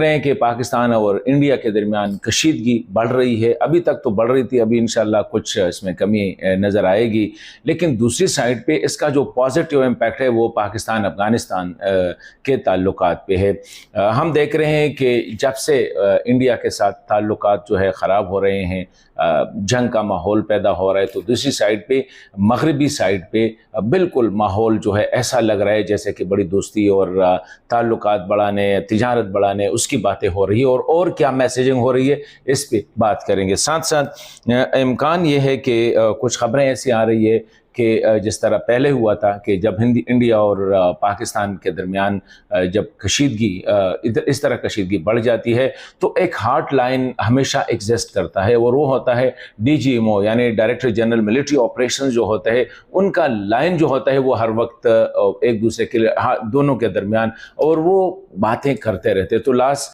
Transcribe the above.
रहे हैं कि पाकिस्तान और इंडिया के दरमियान कशीदगी बढ़ रही है। अभी तक तो बढ़ रही थी, अभी इंशाल्लाह कुछ इसमें कमी नज़र आएगी। लेकिन दूसरी साइड पे इसका जो पॉजिटिव इम्पैक्ट है वो पाकिस्तान अफ़गानिस्तान के ताल्लुकात पे है। हम देख रहे हैं कि जब से इंडिया के साथ ताल्लुकात जो है ख़राब हो रहे हैं, जंग का माहौल पैदा हो रहा है, तो दूसरी साइड पे मगरबी साइड पे बिल्कुल माहौल जो है ऐसा लग रहा है जैसे कि बड़ी दोस्ती और ताल्लुकात बढ़ाने, तिजारत बढ़ाने उसकी बातें हो रही है। और क्या मैसेजिंग हो रही है इस पे बात करेंगे। साथ साथ इम्कान ये है कि कुछ खबरें ऐसी आ रही है कि जिस तरह पहले हुआ था कि जब इंडिया और पाकिस्तान के दरमियान जब कशीदगी इस तरह कशीदगी बढ़ जाती है तो एक हार्ट लाइन हमेशा एग्जिस्ट करता है, और वो होता है DGMO यानी डायरेक्टर जनरल मिलिट्री ऑपरेशंस जो होता है उनका लाइन जो होता है वो हर वक्त एक दूसरे के दोनों के दरमियान और वो बातें करते रहते। तो लास्ट